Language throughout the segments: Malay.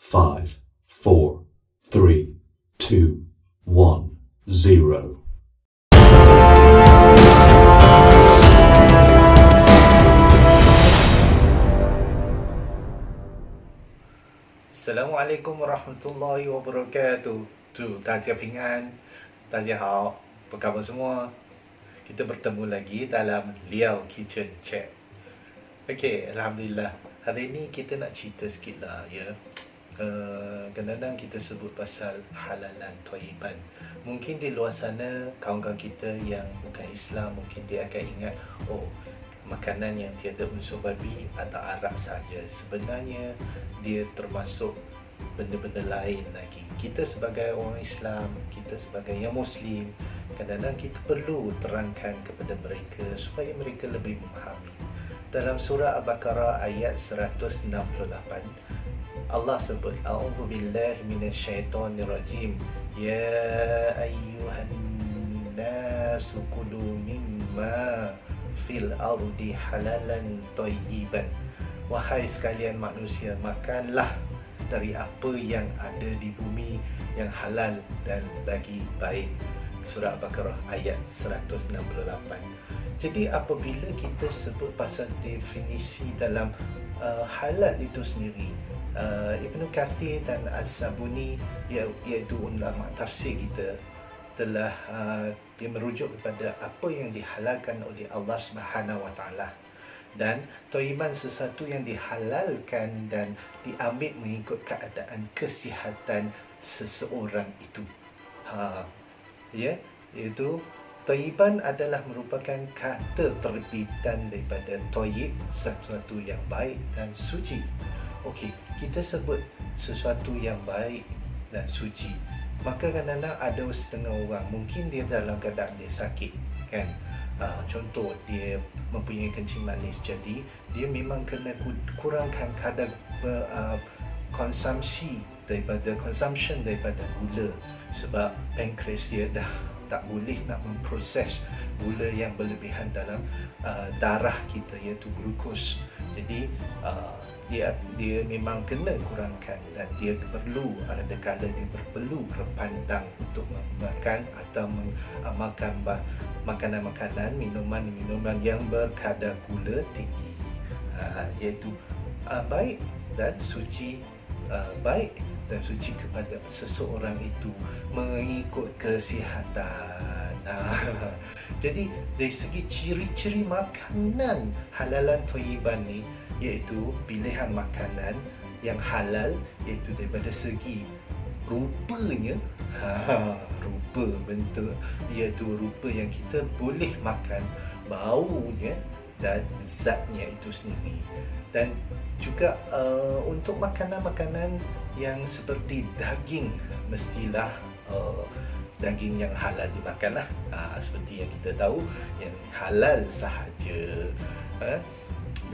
5, 4, 3, 2, 1, 0. Assalamualaikum warahmatullahi wabarakatuh. Tajia Pingan, Tajia Hao. Apa khabar semua? Kita bertemu lagi dalam Liao Kitchen Chat. Okey, Alhamdulillah. Hari ni kita nak cerita sikit lah ya. Kadang-kadang kita sebut pasal halalan thayyiban. Mungkin di luar sana kawan-kawan kita yang bukan Islam mungkin dia akan ingat, oh, makanan yang tiada unsur babi atau arak saja. Sebenarnya dia termasuk benda-benda lain lagi. Kita sebagai orang Islam, kita sebagai yang Muslim, kadang-kadang kita perlu terangkan kepada mereka supaya mereka lebih memahami. Dalam surah Al-Baqarah ayat 168, Allah sebut, A'udzu billahi minasyaitonir rajim. Ya ayyuhan nasu kulu mimma fil ardi halalan thayyiban. Wahai sekalian manusia, makanlah dari apa yang ada di bumi yang halal dan lagi baik. Surah Al-Baqarah ayat 168. Jadi apabila kita sebut pasal definisi dalam halal itu sendiri, Ibnu Kathir dan As-Sabuni iaitu ulama tafsir kita telah dia merujuk kepada apa yang dihalalkan oleh Allah Subhanahu Wa Taala, dan thayyiban sesuatu yang dihalalkan dan diambil mengikut keadaan kesihatan seseorang itu. Iaitu thayyiban adalah merupakan kata terbitan daripada thayyib, sesuatu yang baik dan suci. Okey, kita sebut sesuatu yang baik dan suci, maka kadang-kadang ada setengah orang mungkin dia dalam keadaan dia sakit kan. Contoh dia mempunyai kencing manis, jadi dia memang kena kurangkan kadar consumption daripada gula, sebab pankreas dia dah tak boleh nak memproses gula yang berlebihan dalam darah kita, iaitu glukos. Jadi dia memang kena kurangkan, dan dia perlu ada kala dia perlu berpantang untuk memakan atau makan makanan-makanan, minuman-minuman yang berkadar gula tinggi, iaitu baik dan suci, baik dan suci kepada seseorang itu mengikut kesihatan. Jadi dari segi ciri-ciri makanan halalan thayyiban ni, iaitu pilihan makanan yang halal, iaitu daripada segi rupanya, rupa bentuk, iaitu rupa yang kita boleh makan, baunya dan zatnya itu sendiri. Dan juga untuk makanan-makanan yang seperti daging, mestilah daging yang halal dimakanlah. Seperti yang kita tahu, yang halal sahaja.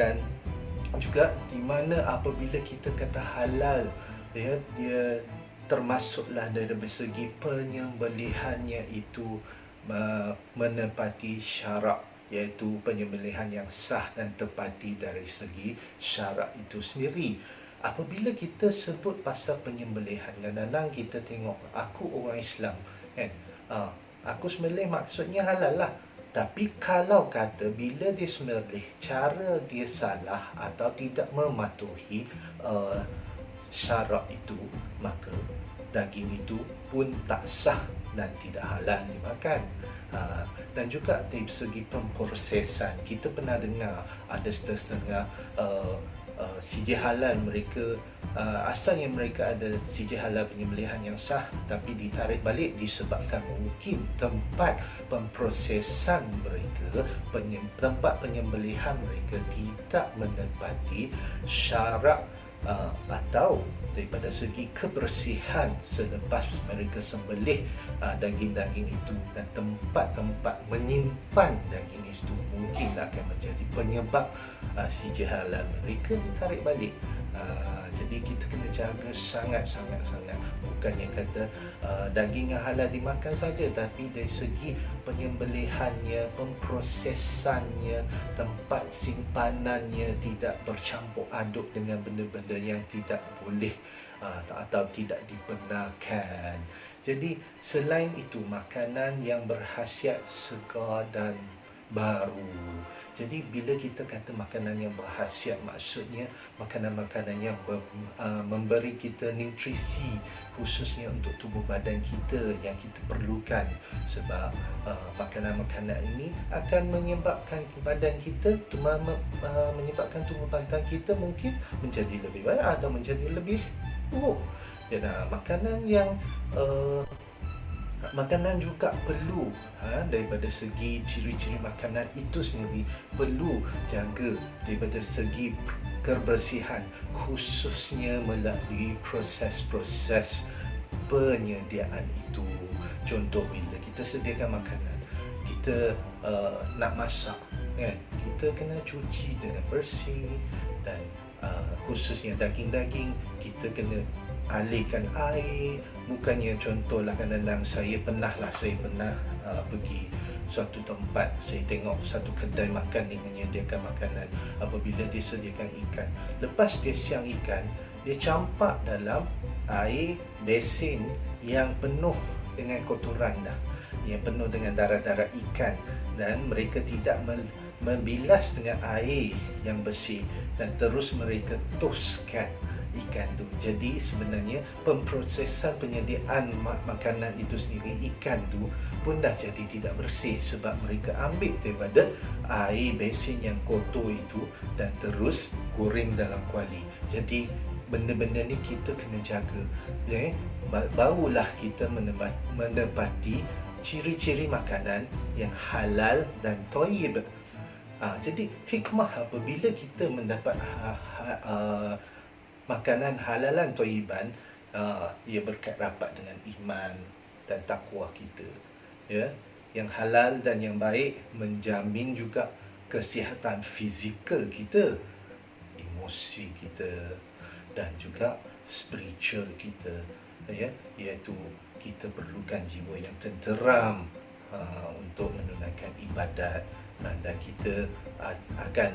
Dan juga di mana apabila kita kata halal, dia termasuklah dari segi penyembelihannya itu menepati syarak, iaitu penyembelihan yang sah dan tepati dari segi syarak itu sendiri. Apabila kita sebut pasal penyembelihan, kadang-kadang kita tengok, aku orang Islam kan, aku sembelih maksudnya halal lah. Tapi kalau kata bila dia sembelih cara dia salah atau tidak mematuhi syarak itu, maka daging itu pun tak sah dan tidak halal dimakan. Dan juga dari segi pemprosesan, kita pernah dengar ada setengah CJ halal mereka, asalnya mereka ada CJ halal penyembelihan yang sah, tapi ditarik balik disebabkan mungkin tempat pemprosesan mereka, tempat penyembelihan mereka tidak menepati syarak atau daripada segi kebersihan selepas mereka sembelih daging-daging itu, dan tempat-tempat menyimpan daging itu mungkin akan menjadi penyebab CJ halal mereka ditarik balik. Jadi Jadi kita kena jaga sangat. Bukannya kata daging yang halal dimakan saja, tapi dari segi penyembelihannya, pemprosesannya, tempat simpanannya tidak bercampur aduk dengan benda-benda yang tidak boleh atau tidak dibenarkan. Jadi selain itu, makanan yang berkhasiat segar dan baru. Jadi bila kita kata makanan yang berkhasiat, maksudnya makanan-makanan yang memberi kita nutrisi khususnya untuk tubuh badan kita yang kita perlukan. Sebab makanan-makanan ini akan menyebabkan badan kita, menyebabkan tubuh badan kita mungkin menjadi lebih baik atau menjadi lebih buruk. Dan makanan juga perlu daripada segi ciri-ciri makanan itu sendiri perlu jaga daripada segi kebersihan, khususnya melalui proses-proses penyediaan itu. Contoh, bila kita sediakan makanan, kita nak masak kan, kita kena cuci dengan bersih, dan khususnya daging-daging kita kena alihkan air. Bukannya contohlah, kadang-kadang saya pernah pergi suatu tempat, saya tengok satu kedai makan yang menyediakan makanan. Apabila dia sediakan ikan, lepas dia siang ikan, dia campak dalam air besin yang penuh dengan kotoran dah, yang penuh dengan darah-darah ikan, dan mereka tidak membilas dengan air yang bersih, dan terus mereka toskan ikan tu. Jadi sebenarnya pemprosesan penyediaan makanan itu sendiri, ikan tu pun dah jadi tidak bersih, sebab mereka ambil daripada air besin yang kotor itu dan terus goreng dalam kuali. Jadi benda-benda ni kita kena jaga, barulah kita menepati ciri-ciri makanan yang halal dan thayyib. Jadi hikmah apabila kita mendapat makanan halalan thayyiban, ia berkait rapat dengan iman dan takwa kita. Ya, yang halal dan yang baik menjamin juga kesihatan fizikal kita, emosi kita, dan juga spiritual kita. Ya, iaitu kita perlukan jiwa yang tenteram untuk menunaikan ibadat, dan kita akan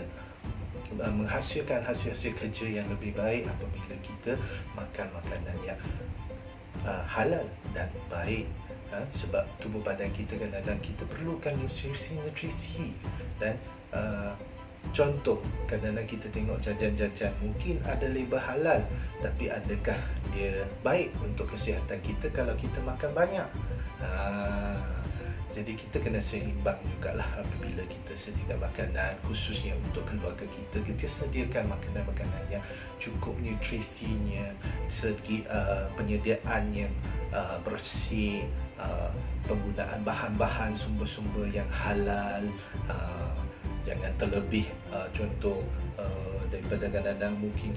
menghasilkan hasil-hasil kerja yang lebih baik apabila kita makan makanan yang halal dan baik. Sebab tubuh badan kita kadang-kadang kita perlukan nutrisi, dan contoh, kadang-kadang kita tengok jajan-jajan mungkin ada label halal, tapi adakah dia baik untuk kesihatan kita kalau kita makan banyak? Jadi kita kena seimbang jugalah apabila kita sediakan makanan, khususnya untuk keluarga kita. Kita sediakan makanan-makanan yang cukup nutrisinya, segi penyediaannya bersih, penggunaan bahan-bahan sumber-sumber yang halal. Jangan terlebih contoh daripada kadang-kadang mungkin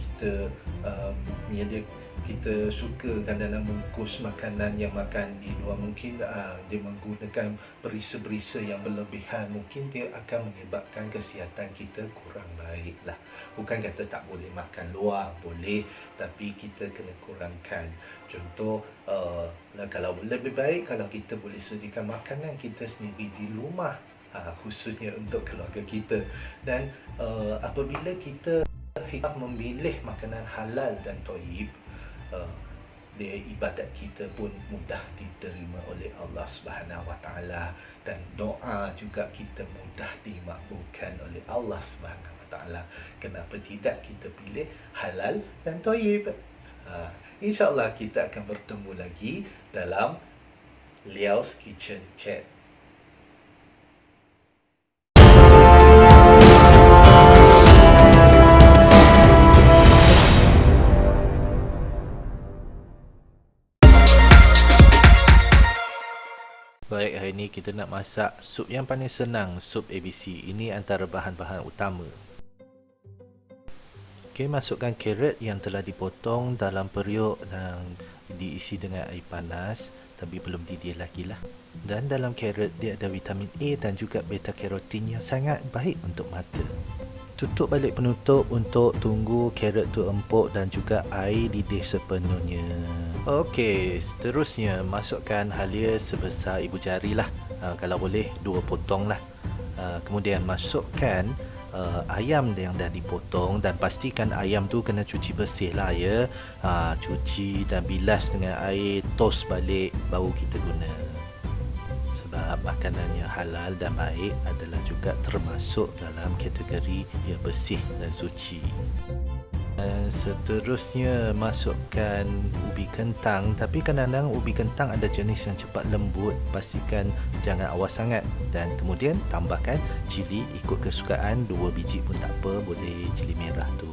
kita suka kadang-kadang bungkus makanan yang makan di luar, mungkin dia menggunakan berisa-berisa yang berlebihan, mungkin dia akan menyebabkan kesihatan kita kurang baik lah. Bukan kata tak boleh makan luar, boleh, tapi kita kena kurangkan. Contoh, kalau lebih baik kalau kita boleh sediakan makanan kita sendiri di rumah, khususnya untuk keluarga kita. Dan apabila kita memilih makanan halal dan thayyib, ibadat kita pun mudah diterima oleh Allah Subhanahu Wa Taala, dan doa juga kita mudah dimakbulkan oleh Allah Subhanahu Wa Taala. Kenapa tidak kita pilih halal dan thayyib? InsyaAllah kita akan bertemu lagi dalam Liao's Kitchen Chat. Baik, hari ini kita nak masak sup yang paling senang, sup ABC. Ini antara bahan-bahan utama. Okey, masukkan carrot yang telah dipotong dalam periuk dan diisi dengan air panas, tapi belum didih lagi lah. Dan dalam carrot dia ada vitamin A dan juga beta karotin yang sangat baik untuk mata. Tutup balik penutup untuk tunggu carrot tu empuk dan juga air didih sepenuhnya. Okey, seterusnya masukkan halia sebesar ibu jari lah. Kalau boleh 2 potong lah. Kemudian masukkan ayam yang dah dipotong dan pastikan ayam tu kena cuci bersih lah ya. Cuci dan bilas dengan air, toast balik baru kita guna. Sebab makanan yang halal dan baik adalah juga termasuk dalam kategori yang bersih dan suci. Dan seterusnya masukkan ubi kentang, tapi kadang-kadang ubi kentang ada jenis yang cepat lembut, pastikan jangan awas sangat. Dan kemudian tambahkan cili ikut kesukaan, 2 biji pun tak apa, boleh cili merah tu.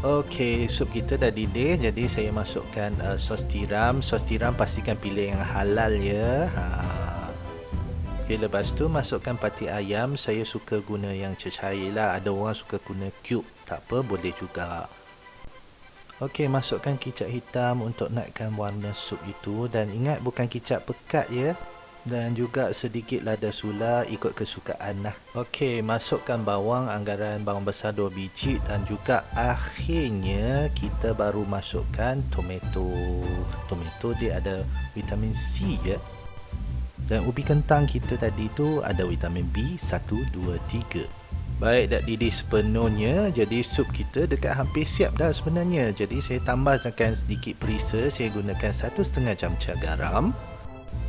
Okey, sup kita dah didih, jadi saya masukkan sos tiram. Sos tiram pastikan pilih yang halal ya. Okay, lepas tu masukkan pati ayam. Saya suka guna yang cecair lah. Ada orang suka guna cube, tak apa, boleh juga. Okey, masukkan kicap hitam untuk naikkan warna sup itu. Dan ingat bukan kicap pekat ya. Dan juga sedikit lada sula ikut kesukaan lah. Okey, masukkan bawang, anggaran bawang besar 2 biji. Dan juga akhirnya kita baru masukkan tomato. Tomato dia ada vitamin C ya. Dan ubi kentang kita tadi tu ada vitamin B 1, 2, 3. Baik, dah didih sepenuhnya. Jadi sup kita dekat hampir siap dah sebenarnya. Jadi saya tambahkan sedikit perisa. Saya gunakan 1,5 camca garam.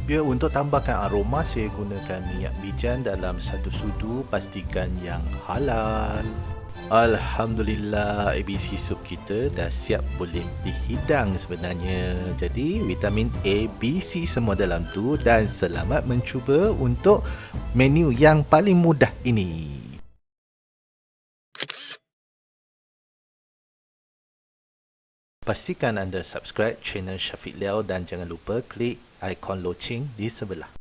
Biar untuk tambahkan aroma, saya gunakan minyak bijan dalam 1 sudu. Pastikan yang halal. Alhamdulillah, ABC sup kita dah siap boleh dihidang sebenarnya. Jadi vitamin A, B, C semua dalam tu. Dan selamat mencuba untuk menu yang paling mudah ini. Pastikan anda subscribe channel Syafiq Liao dan jangan lupa klik ikon loceng di sebelah.